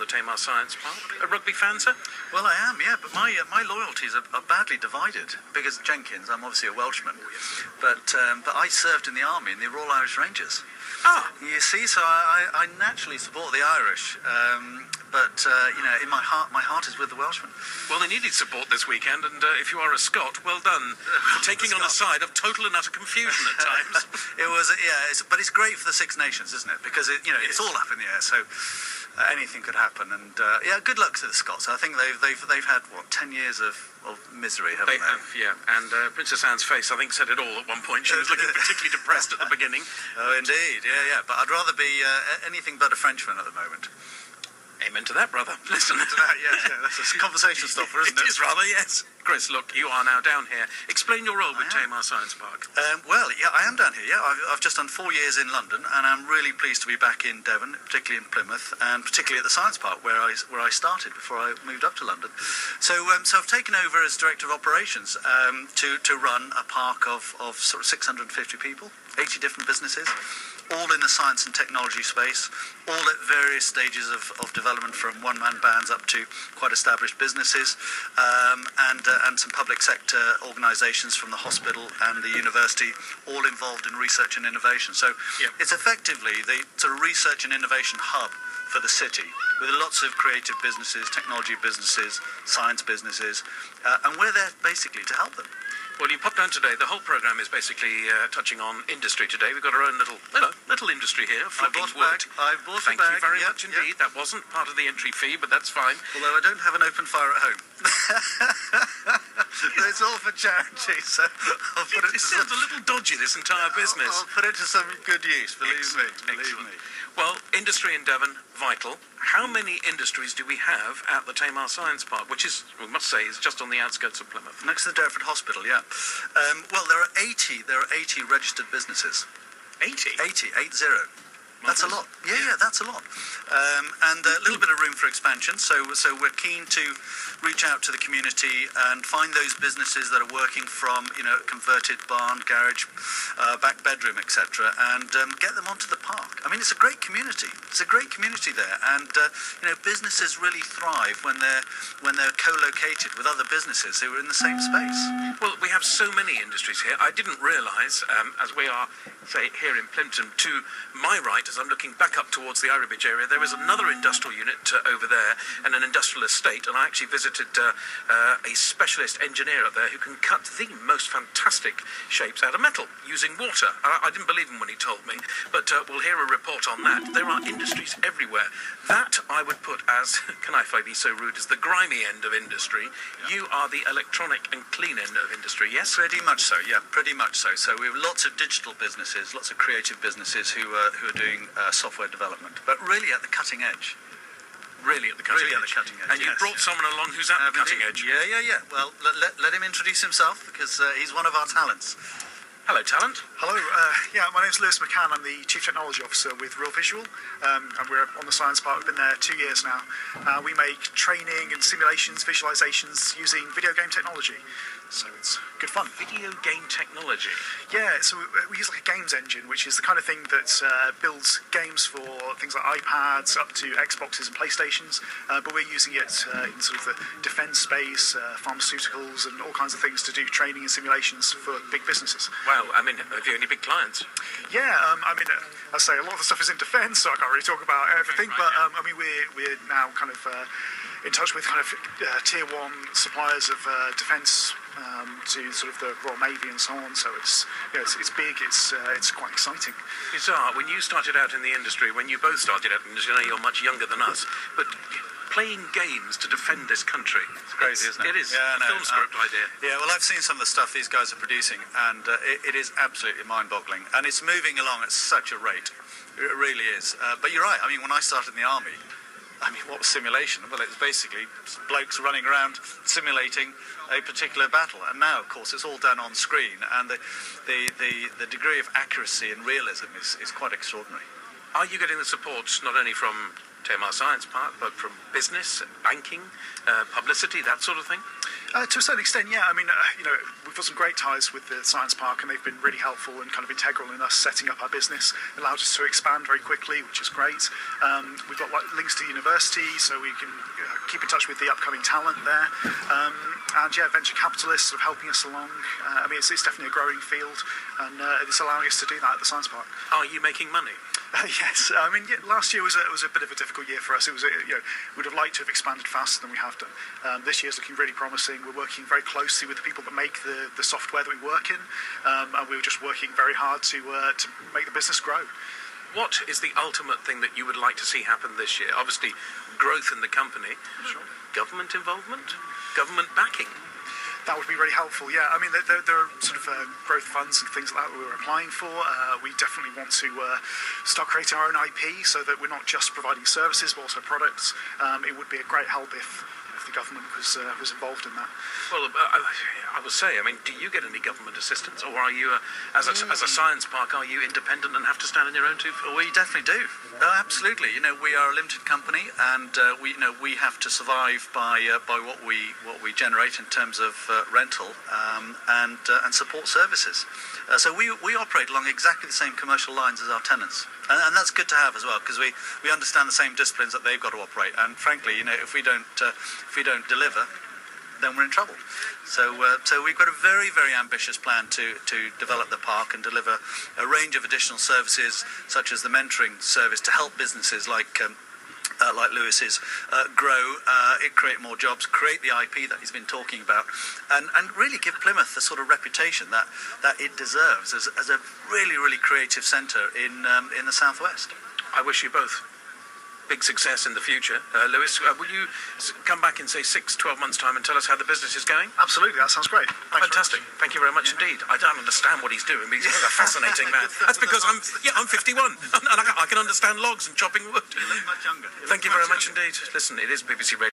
Tamar Science Park. A rugby fan, sir? Well, I am, yeah, but my loyalties are badly divided because Jenkins, I'm obviously a Welshman, but I served in the army in the Royal Irish Rangers. Ah. You see, so I naturally support the Irish, but in my heart is with the Welshmen. Well, they needed support this weekend, and if you are a Scot, well done for taking on a side of total and utter confusion at times. It was, but it's great for the Six Nations, isn't it? Because it's all up in the air, so anything could happen. And good luck to the Scots. I think they've had 10 years of misery, haven't they? They have, yeah. And Princess Anne's face, I think, said it all at one point. She was looking particularly depressed at the beginning. Oh, indeed, yeah. But I'd rather be anything but a Frenchman at the moment. Amen to that, brother. Listen to that, yes, yeah. That's a conversation stopper, isn't it? It is rather, yes. Chris, look, you are now down here. Explain your role with Tamar Science Park. I am down here, yeah. I've just done 4 years in London, and I'm really pleased to be back in Devon, particularly in Plymouth, and particularly at the Science Park, where I started before I moved up to London. So I've taken over as Director of Operations to run a park of sort of 650 people, 80 different businesses, all in the science and technology space, all at various stages of development, from one-man bands up to quite established businesses, and some public sector organisations from the hospital and the university, all involved in research and innovation. So it's effectively the sort of research and innovation hub for the city, with lots of creative businesses, technology businesses, science businesses, and we're there basically to help them. Well, you popped down today. The whole programme is basically touching on industry today. We've got our own little industry here. I've bought a bag. Thank you very much indeed. That wasn't part of the entry fee, but that's fine. Although I don't have an open fire at home. It's all for charity, so I'll put it to sounds a little dodgy, this entire business. I'll put it to some good use, believe me. Well, industry in Devon, vital. How many industries do we have at the Tamar Science Park, which is, we must say, is just on the outskirts of Plymouth? Next to the Devon Hospital, yeah. Well, there are 80 registered businesses. 80? 80. That's a lot. Yeah, that's a lot. And a little bit of room for expansion. So we're keen to reach out to the community and find those businesses that are working from, converted barn, garage, back bedroom, etc., and get them onto the park. I mean, it's a great community. It's a great community there, and businesses really thrive when they're co-located with other businesses who are in the same space. Well, we have so many industries here. I didn't realise, as we are, say, here in Plimpton, to my right, as I'm looking back up towards the Iribidge area, there is another industrial unit over there and an industrial estate, and I actually visited a specialist engineer up there who can cut the most fantastic shapes out of metal using water. I didn't believe him when he told me, but we'll hear a report on that. There are industries everywhere. That I would put as, can I be so rude, as the grimy end of industry. You are the electronic and clean end of industry, yes? Pretty much so, yeah, pretty much so. So we have lots of digital businesses, lots of creative businesses who are doing software development, but really at the cutting edge. Really at the cutting edge. And you brought someone along who's at the cutting edge. Yeah. Well, let him introduce himself, because he's one of our talents. Hello, talent. Hello, my name's Lewis Macan. I'm the Chief Technology Officer with Real Visual, and we're on the Science Park. We've been there 2 years now. We make training and simulations, visualizations using video game technology. So it's good fun. Video game technology? Yeah, so we use like a games engine, which is the kind of thing that builds games for things like iPads up to Xboxes and PlayStations, but we're using it in sort of the defence space, pharmaceuticals, and all kinds of things to do training and simulations for big businesses. Wow, I mean, have you any big clients? Yeah, I say a lot of the stuff is in defence, so I can't really talk about everything, but we're now kind of in touch with kind of tier one suppliers of defence to sort of the Royal Navy and so on. So it's big. It's quite exciting. Bizarre. When you started out in the industry, when you both started out in the industry, I know you're much younger than us, but playing games to defend this country. It's crazy, isn't it? It is. A film script idea. Yeah, well, I've seen some of the stuff these guys are producing, and it is absolutely mind-boggling. And it's moving along at such a rate. It really is. But you're right. I mean, when I started in the army, what was simulation? Well, it was basically blokes running around simulating a particular battle. And now, of course, it's all done on screen, and the degree of accuracy and realism is quite extraordinary. Are you getting the support not only from Tamar Science Park, but from business, banking, publicity, that sort of thing? To a certain extent, yeah. I mean, we've got some great ties with the Science Park, and they've been really helpful and kind of integral in us setting up our business. It allowed us to expand very quickly, which is great. We've got links to university, so we can keep in touch with the upcoming talent there. And yeah, venture capitalists sort of helping us along. I mean, it's definitely a growing field, and it's allowing us to do that at the Science Park. Are you making money? Yes, I mean, last year was a bit of a difficult year for us. It was, we'd have liked to have expanded faster than we have done. This year's looking really promising. We're working very closely with the people that make the software that we work in, and we were just working very hard to make the business grow. What is the ultimate thing that you would like to see happen this year? Obviously, growth in the company. Sure. Government involvement? Government backing? That would be really helpful, yeah. I mean, there are sort of growth funds and things like that we're applying for. We definitely want to start creating our own IP so that we're not just providing services but also products. It would be a great help if the government was involved in that. Well, I would say, I mean, do you get any government assistance, or are you, as a science park, are you independent and have to stand on your own 2 feet? We definitely do. Oh, absolutely. We are a limited company, and we have to survive by what we generate in terms of rental and support services. So we operate along exactly the same commercial lines as our tenants, and that's good to have as well, because we understand the same disciplines that they've got to operate. And frankly, if we don't deliver, then we're in trouble. So we've got a very, very ambitious plan to develop the park and deliver a range of additional services, such as the mentoring service to help businesses like Lewis's grow, create more jobs, create the IP that he's been talking about, and really give Plymouth the sort of reputation that it deserves as a really, really creative centre in the southwest. I wish you both big success in the future. Lewis, will you come back in, say, 6-12 months' time and tell us how the business is going? Absolutely, that sounds great. Thanks. Fantastic. Thank you very much indeed. I don't understand what he's doing, but he's a fascinating man. That's because I'm 51, and I can understand logs and chopping wood. You look much younger. Thank you very much indeed. Listen, it is BBC Radio.